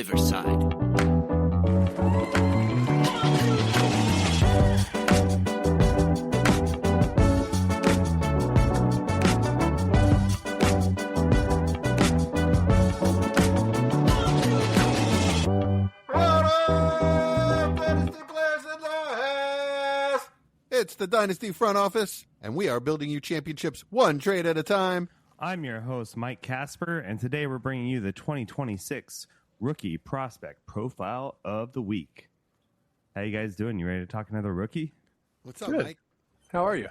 Riverside. It's the Dynasty front office, and we are building you championships one trade at a time. I'm your host, Mike Casper, and today we're bringing you the 2026 Rookie Prospect Profile of the Week. How you guys doing? You ready to talk another rookie? What's up, Mike? How are you?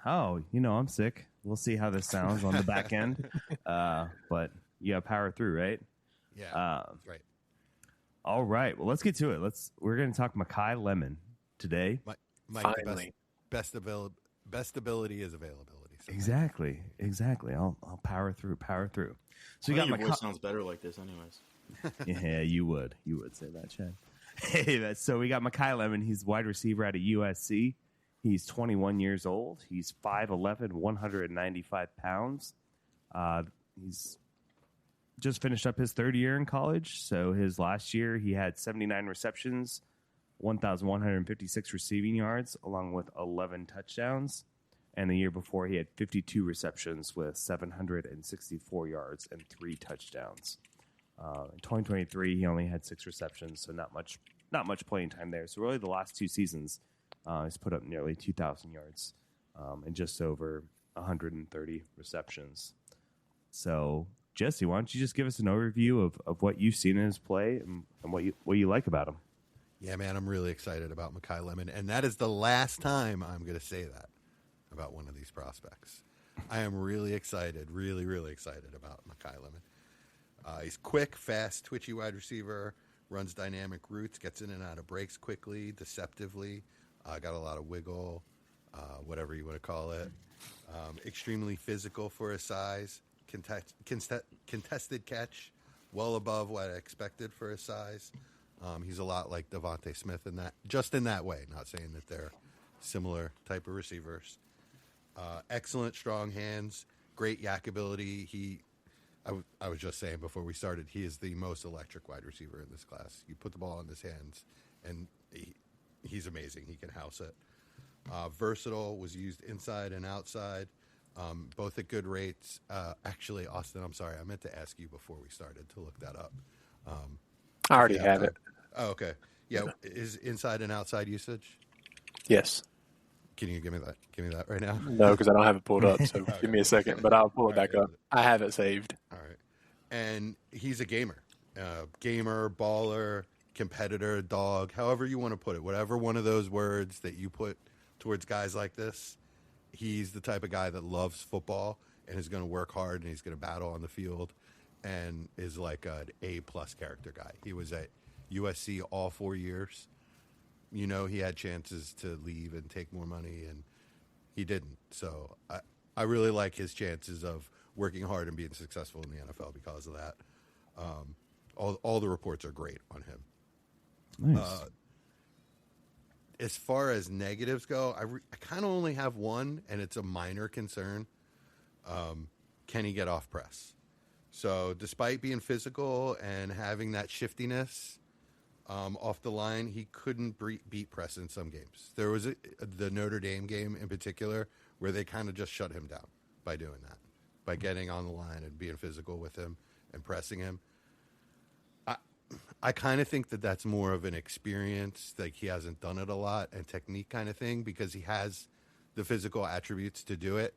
Oh, I'm sick. We'll see how this sounds on the back end. But you got to power through, right? Yeah, that's right. All right. Well, let's get to it. We're going to talk Makai Lemon today. Mike, Finally. the best ability is availability. So Exactly. I'll power through. So you got your voice sounds better like this, anyways. Yeah, you would say that, Chad. Hey, so we got Makai Lemon. He's wide receiver out of USC. He's 21 years old. He's 5'11", 195 pounds. He's just finished up his third year in college. So his last year, he had 79 receptions, 1,156 receiving yards, along with 11 touchdowns. And the year before, he had 52 receptions with 764 yards and 3 touchdowns. In 2023, he only had 6 receptions, so not much playing time there. So really, the last 2 seasons, he's put up nearly 2,000 yards and just over 130 receptions. So, Jesse, why don't you just give us an overview of what you've seen in his play and what you like about him? Yeah, man, I'm really excited about Makai Lemon, and that is the last time I'm going to say that about one of these prospects. I am really excited, really excited about Makai Lemon. He's quick, fast, twitchy wide receiver, runs dynamic routes, gets in and out of breaks quickly, deceptively, got a lot of wiggle, whatever you want to call it. Extremely physical for his size, contested catch, well above what I expected for his size. He's a lot like Devontae Smith in that way. Not saying that they're similar type of receivers. Excellent strong hands, great yak ability. I was just saying before we started, he is the most electric wide receiver in this class. You put the ball in his hands, and he's amazing. He can house it. Versatile, was used inside and outside, both at good rates. Actually, Austin, I'm sorry, I meant to ask you before we started to look that up. I already have it. Oh, okay. Yeah, is inside and outside usage? Yes. Can you give me that? Give me that right now. No, because I don't have it pulled up. So give me a second, but I'll pull it back up. I have it saved. All right. And he's a gamer, baller, competitor, dog, however you want to put it. Whatever one of those words that you put towards guys like this, he's the type of guy that loves football and is going to work hard and he's going to battle on the field and is like an A-plus character guy. He was at USC all 4 years. He had chances to leave and take more money, and he didn't. So I really like his chances of working hard and being successful in the NFL because of that. All the reports are great on him. Nice. As far as negatives go, I kind of only have one, and it's a minor concern. Can he get off press? So despite being physical and having that shiftiness off the line, he couldn't beat press in some games. There was the Notre Dame game in particular where they kind of just shut him down by doing that, by getting on the line and being physical with him and pressing him. I kind of think that that's more of an experience, like he hasn't done it a lot, and technique kind of thing, because he has the physical attributes to do it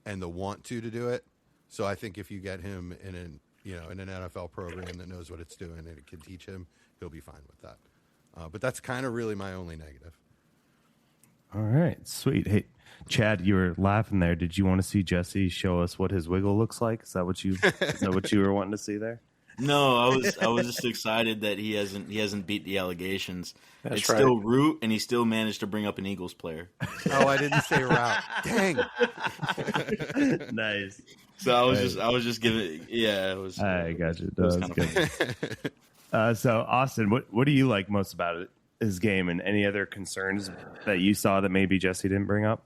and the want to do it. So I think if you get him in an NFL program that knows what it's doing and it can teach him, he'll be fine with that. But that's kind of really my only negative. All right, sweet. Hey, Chad, you were laughing there. Did you want to see Jesse show us what his wiggle looks like? Is that what you were wanting to see there? No, I was just excited that he hasn't beat the allegations. That's it's right. still Root, and he still managed to bring up an Eagles player. Oh, I didn't say route. Dang. Nice. So I was just giving. Yeah, it was. I got you. It was That was kind of good. funny. So, Austin, what do you like most about his game, and any other concerns that you saw that maybe Jesse didn't bring up?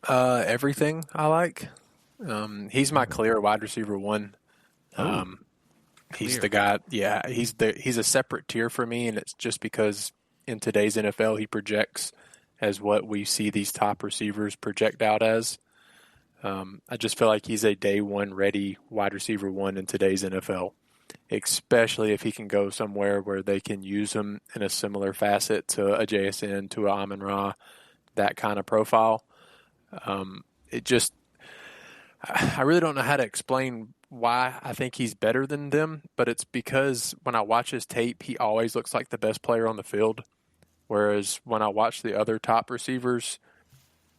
Everything I like. He's my clear wide receiver one. He's clear. the guy. Yeah, he's a separate tier for me, and it's just because in today's NFL he projects as what we see these top receivers project out as. I just feel like he's a day one ready wide receiver one in today's NFL, especially if he can go somewhere where they can use him in a similar facet to a JSN, to a Amon-Ra, that kind of profile. It just, I really don't know how to explain why I think he's better than them, but it's because when I watch his tape, he always looks like the best player on the field. Whereas when I watch the other top receivers,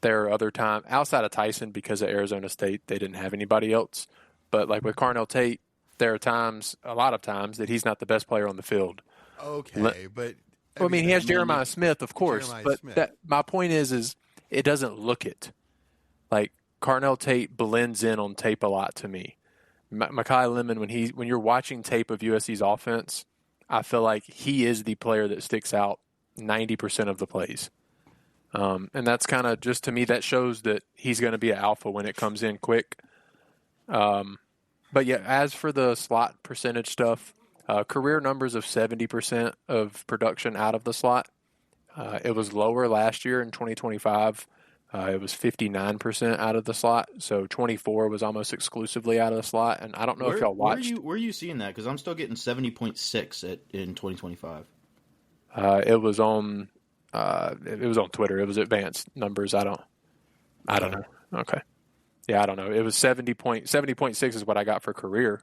there are other times outside of Tyson, because of Arizona State, they didn't have anybody else. But like with Carnell Tate, there are times, a lot of times, that he's not the best player on the field. Okay, but Well, I mean, he has Jeremiah Smith, of course, Jeremiah but Smith. my point is it doesn't look it. Like Carnell Tate blends in on tape a lot to me. Makai Lemon, when you're watching tape of USC's offense, I feel like he is the player that sticks out 90% of the plays. And that's kind of just, to me, that shows that he's going to be an alpha when it comes in quick. But yeah, as for the slot percentage stuff, career numbers of 70% of production out of the slot. It was lower last year in 2025. It was 59% out of the slot. So 24 was almost exclusively out of the slot. And I don't know if y'all watched. Where are you seeing that? Because I'm still getting 70.6 in 2025 It was on Twitter. It was advanced numbers. I don't know. Okay. Yeah, I don't know. It was 70.6 is what I got for career.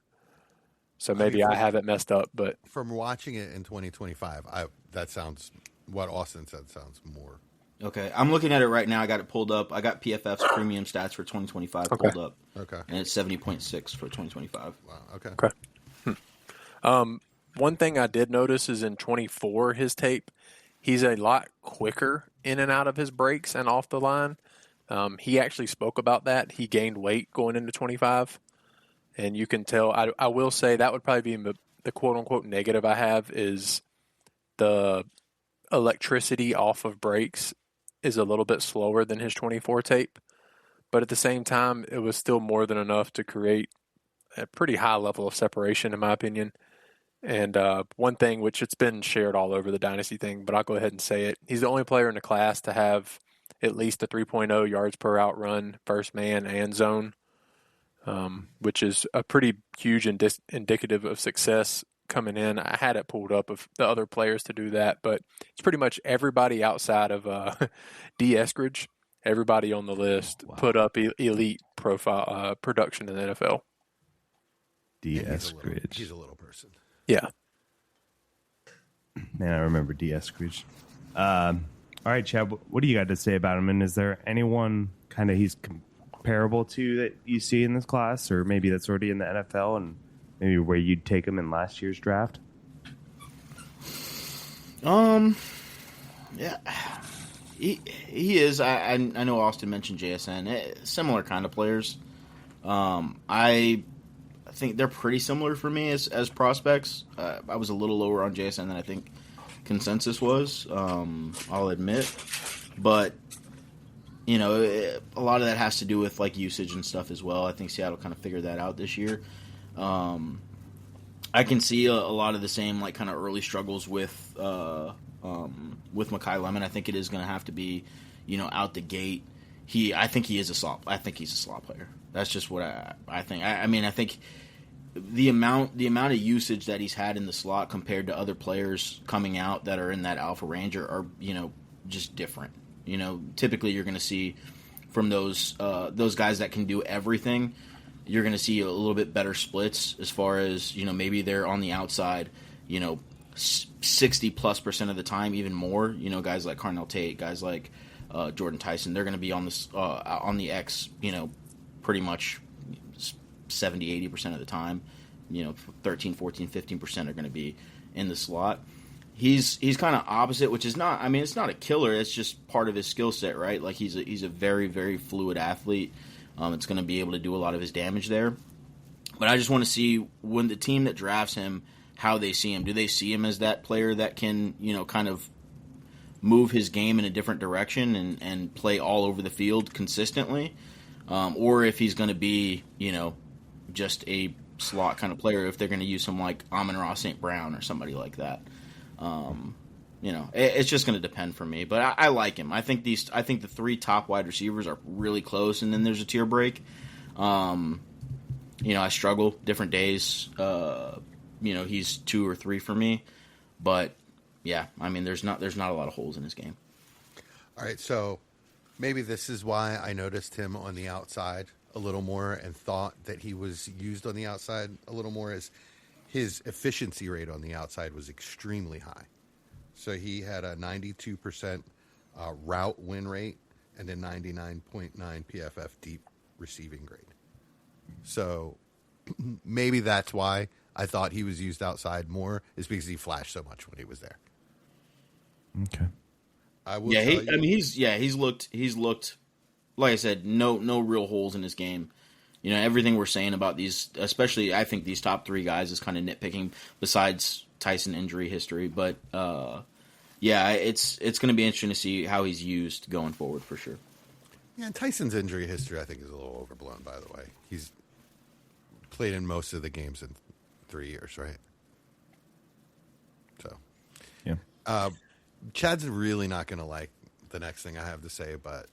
So maybe I have it messed up, but from watching it in 2025, that sounds, what Austin said sounds more. Okay, I'm looking at it right now. I got it pulled up. I got PFF's premium stats for 2025 pulled up. Okay. And it's 70.6 for 2025. Wow. Okay. One thing I did notice is in 24, his tape, he's a lot quicker in and out of his breaks and off the line. He actually spoke about that. He gained weight going into 25. And you can tell, I will say that would probably be the quote-unquote negative I have, is the electricity off of breaks is a little bit slower than his 24 tape. But at the same time, it was still more than enough to create a pretty high level of separation, in my opinion. And one thing, which it's been shared all over the Dynasty thing, but I'll go ahead and say it. He's the only player in the class to have at least a 3.0 yards per out run, first man and zone, which is a pretty huge indicative of success coming in. I had it pulled up of the other players to do that, but it's pretty much everybody outside of D. Eskridge, everybody on the list put up elite profile production in the NFL. D. Eskridge. He's a little person. Yeah. Man, I remember D. Eskridge. All right, Chad, what do you got to say about him? And is there anyone kind of he's comparable to that you see in this class, or maybe that's already in the NFL, and maybe where you'd take him in last year's draft? Yeah, he is. I know Austin mentioned JSN, similar kind of players. I think they're pretty similar for me as prospects. I was a little lower on JSN than I think consensus was. I'll admit, but you know, a lot of that has to do with like usage and stuff as well. I think Seattle kind of figured that out this year. I can see a lot of the same like kind of early struggles with Makai Lemon. I think it is going to have to be, you know, out the gate. I think he's a slot player. That's just what I think. I mean, I think the amount of usage that he's had in the slot compared to other players coming out that are in that alpha range are you know, just different. You know, typically you're going to see from those guys that can do everything, you're going to see a little bit better splits as far as, you know, maybe they're on the outside, you know, 60+% of the time, even more. You know, guys like Carnell Tate, guys like Jordan Tyson, they're going to be on this on the X, you know, pretty much 70-80% of the time. You know, 13, 14, 15% are going to be in the slot. He's kind of opposite, which is not. I mean, it's not a killer. It's just part of his skill set, right? Like he's a very, very fluid athlete. It's going to be able to do a lot of his damage there. But I just want to see when the team that drafts him, how they see him. Do they see him as that player that can, you know, kind of move his game in a different direction and play all over the field consistently? Or if he's going to be, you know, just a slot kind of player if they're going to use him like Amon-Ra St. Brown or somebody like that. It's just going to depend for me. But I like him. I think the 3 top wide receivers are really close, and then there's a tier break. I struggle different days. He's 2 or 3 for me. But yeah, I mean, there's not a lot of holes in his game. All right, so maybe this is why I noticed him on the outside a little more and thought that he was used on the outside a little more, is his efficiency rate on the outside was extremely high. So he had a 92% route win rate and a 99.9 PFF deep receiving grade. So maybe that's why I thought he was used outside more, is because he flashed so much when he was there. Okay. I will. He's looked. Like I said, no real holes in his game. Everything we're saying about these, especially I think these top 3 guys, is kind of nitpicking. Besides Tyson injury history, but it's going to be interesting to see how he's used going forward for sure. Yeah, and Tyson's injury history I think is a little overblown. By the way, he's played in most of the games in 3 years, right? So, yeah. Chad's really not going to like the next thing I have to say, but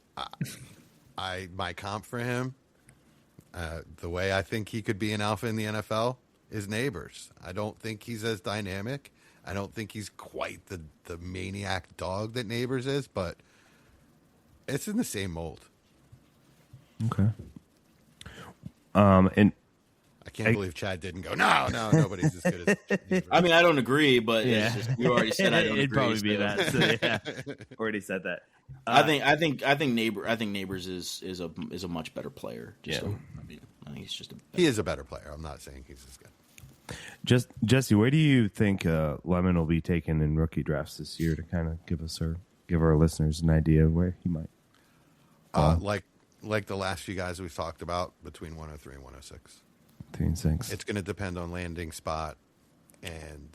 my comp for him, the way I think he could be an alpha in the NFL is Neighbors. I don't think he's as dynamic. I don't think he's quite the maniac dog that Neighbors is, but it's in the same mold. Okay. And I can't believe Chad didn't go, no, nobody's as good as Neighbors. I mean, I don't agree, but yeah, you already said I don't agree. It'd probably be that. So, yeah, already said that. I think Neighbors is a much better player. I think he's just he is a better player. I'm not saying he's as good. Jesse, where do you think Lemon will be taken in rookie drafts this year, to kind of give our listeners an idea of where he might? Like the last few guys we've talked about, between 103 and 106. 3 and 6. It's going to depend on landing spot and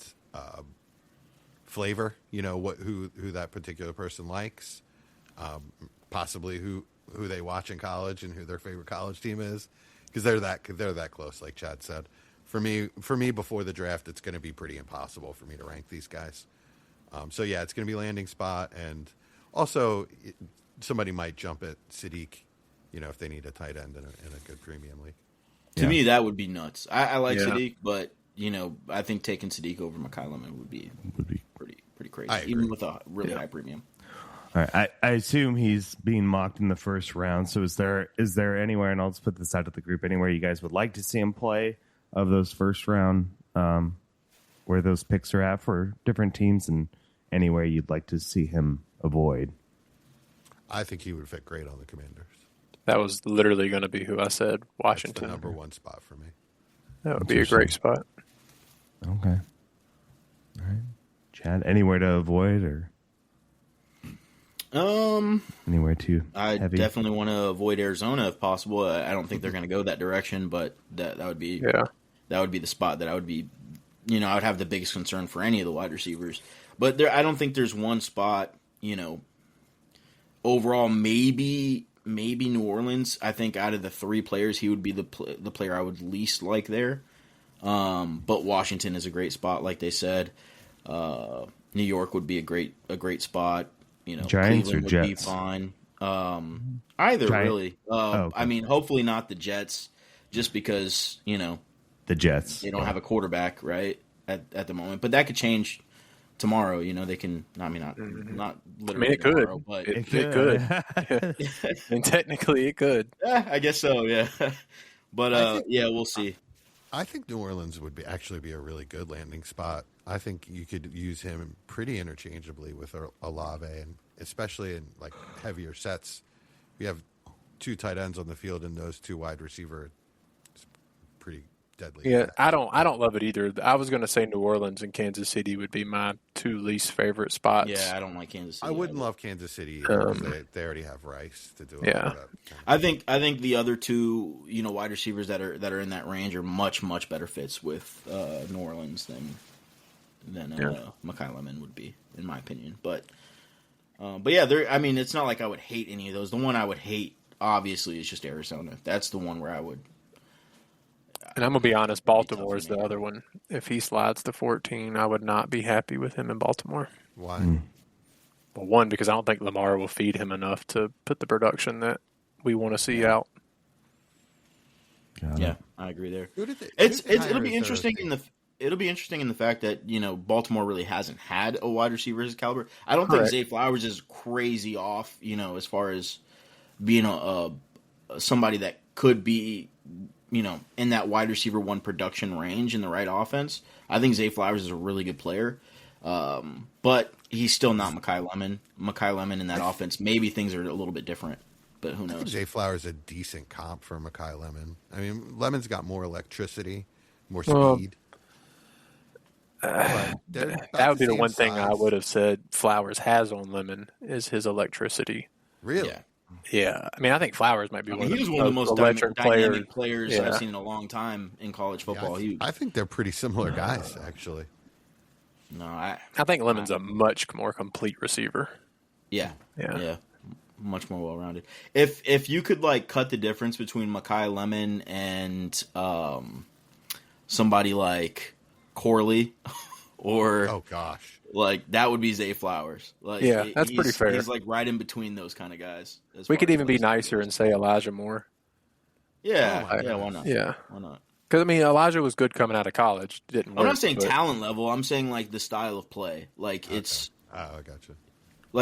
flavor. Who that particular person likes, possibly who they watch in college and who their favorite college team is, because they're that close. Like Chad said, for me before the draft, it's going to be pretty impossible for me to rank these guys. So yeah, it's going to be landing spot, and also somebody might jump at Sadiq, if they need a tight end in a good premium league. To me, that would be nuts. I like Sadiq, but I think taking Sadiq over Makai Lemon would be pretty crazy, even with a really high premium. All right. I assume he's being mocked in the first round. So is there anywhere, and I'll just put this out of the group, anywhere you guys would like to see him play of those first round, where those picks are at for different teams, and anywhere you'd like to see him avoid? I think he would fit great on the Commanders. That was literally going to be who I said. Washington. That's the number 1 spot for me. That would be a great spot. Okay. All right. Chad, anywhere to avoid, or anywhere too heavy? Definitely want to avoid Arizona if possible. I don't think they're going to go that direction, but that would be the spot that I would be. I would have the biggest concern for any of the wide receivers. But I don't think there's one spot. Overall, maybe New Orleans. I think out of the 3 players, he would be the player I would least like there. But Washington is a great spot, like they said. New York would be a great spot. Giants Cleveland or Jets? would be fine. Either really. Okay. I mean, hopefully not the Jets, just because The Jets. they don't have a quarterback right at the moment. But that could change tomorrow. They can. I mean, not literally it could. tomorrow, but It could. Yeah. I mean, technically, it could. I guess so. Yeah. But we'll see. I think New Orleans would actually be a really good landing spot. I think you could use him pretty interchangeably with Olave, and especially in like heavier sets. We have 2 tight ends on the field, and those 2 wide receiver. It's pretty deadly. Yeah, I don't love it either. I was going to say New Orleans and Kansas City would be my 2 least favorite spots. Yeah, I don't like Kansas City. I wouldn't love Kansas City either, because they already have Rice to do it. Yeah. I think the other 2 wide receivers that are in that range are much better fits with New Orleans than Makai Lemon would be, in my opinion. But yeah, it's not like I would hate any of those. The one I would hate, obviously, is just Arizona. That's the one where I would. And I'm going to be honest, Baltimore is the other one. If he slides to 14, I would not be happy with him in Baltimore. Why? Well, one, because I don't think Lamar will feed him enough to put the production that we want to see out. Yeah, I agree there. It'll be interesting in the fact that Baltimore really hasn't had a wide receiver his caliber. I don't think Zay Flowers is crazy off, as far as being a somebody that could be in that wide receiver one production range in the right offense. I think Zay Flowers is a really good player, but he's still not Makai Lemon. Makai Lemon in that offense, maybe things are a little bit different. But who knows? I think Zay Flowers is a decent comp for Makai Lemon. I mean, Lemon's got more electricity, more speed. That would be the one thing I would have said Flowers has on Lemon is his electricity. Really? Yeah. I mean, I think Flowers might be one of the most electric dynamic players I've seen in a long time in college football. I think they're pretty similar guys, actually. No, I think Lemon's a much more complete receiver. Yeah. Much more well-rounded. If you could cut the difference between Makai Lemon and somebody like Corley, or oh gosh, that would be Zay Flowers. That's pretty fair. He's right in between those kind of guys. We could even be nicer and say Elijah Moore. Yeah, why not? Yeah, why not? Because Elijah was good coming out of college. Didn't work, I'm not saying talent level. I'm saying the style of play. It's. Oh, I gotcha.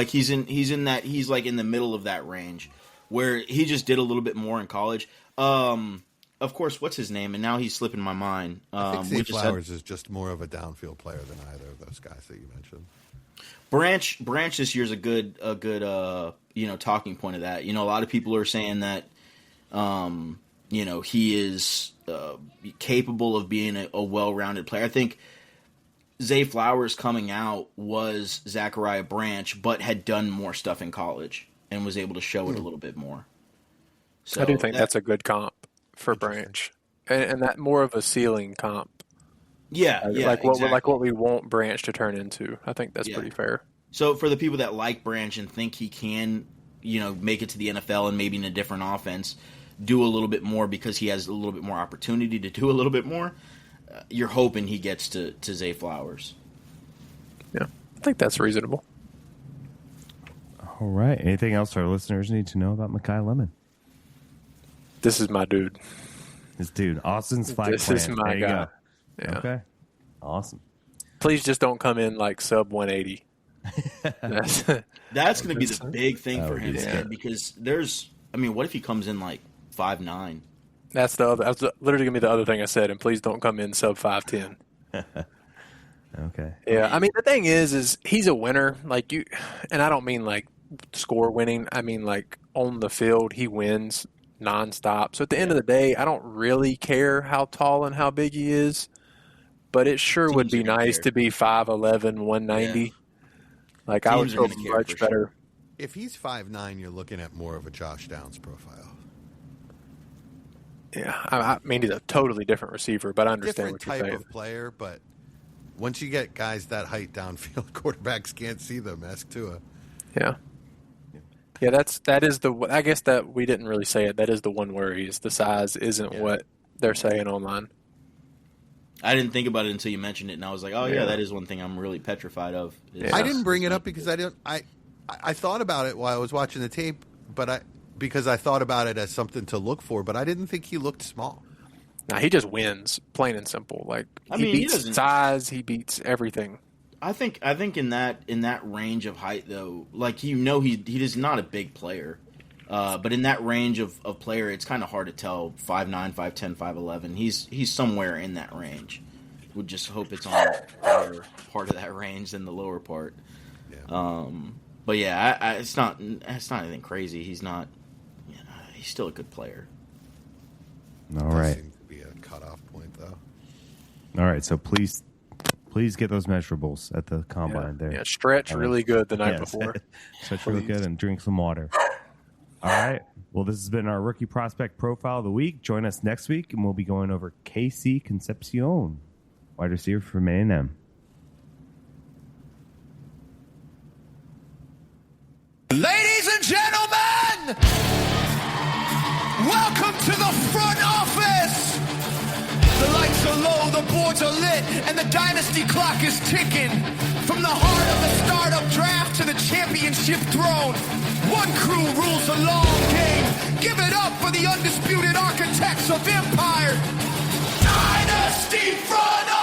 He's in the middle of that range where he just did a little bit more in college. Of course, what's his name? And now he's slipping my mind. I think Zay Flowers is just more of a downfield player than either of those guys that you mentioned. Branch this year's a good talking point of that. A lot of people are saying that he is capable of being a well-rounded player. I think Zay Flowers coming out was Zachariah Branch, but had done more stuff in college and was able to show it a little bit more. So I do think that's a good comp for Branch, and that more of a ceiling comp. What we want Branch to turn into. I think that's pretty fair. So for the people that like Branch and think he can, make it to the NFL and maybe in a different offense, do a little bit more because he has a little bit more opportunity to do a little bit more. You're hoping he gets to Zay Flowers. Yeah, I think that's reasonable. All right. Anything else our listeners need to know about Makai Lemon? This is my dude. This dude. Austin's flag This plan. is my there you guy. Go. Yeah. Okay. Awesome. Please just don't come in sub 180. That's going to be the big thing for him, because what if he comes in 5'9"? That's literally going to be the other thing I said, and please don't come in sub 5'10". Okay. Yeah, the thing is he's a winner. And I don't mean score winning. I mean on the field, he wins nonstop. So at the end of the day, I don't really care how tall and how big he is, but it sure would be nice to be 5'11", 190. Yeah. I would feel much better. Sure. If he's 5'9", you're looking at more of a Josh Downs profile. Yeah, I mean he's a totally different receiver, but I understand what you're saying. Different type of player, but once you get guys that height downfield, quarterbacks can't see them. Ask Tua. Yeah. Yeah, that is I guess that we didn't really say it. That is the one worry is the size isn't what they're saying online. I didn't think about it until you mentioned it, and I was like, oh yeah, that is one thing I'm really petrified of. I didn't bring it up because I thought about it while I was watching the tape, but because I thought about it as something to look for, but I didn't think he looked small. No, he just wins, plain and simple. He beats size, he beats everything. I think in that range of height though, he is not a big player, but in that range of player, it's kind of hard to tell 5'9", 5'10", 5'11". He's somewhere in that range. Would just hope it's on the higher part of that range than the lower part. Yeah. But yeah, it's not anything crazy. He's not. He's still a good player. All right. Seems to be a cutoff point though. All right, so please get those measurables at the combine there. Yeah, stretch really good the night before. Stretch really good and drink some water. All right. Well, this has been our rookie prospect profile of the week. Join us next week, and we'll be going over KC Concepcion, wide receiver from A&M. Ladies and gentlemen, welcome to the front office. are low, the boards are lit, and the Dynasty clock is ticking. From the heart of the startup draft to the championship throne, one crew rules the long game. Give it up for the undisputed architects of empire. Dynasty front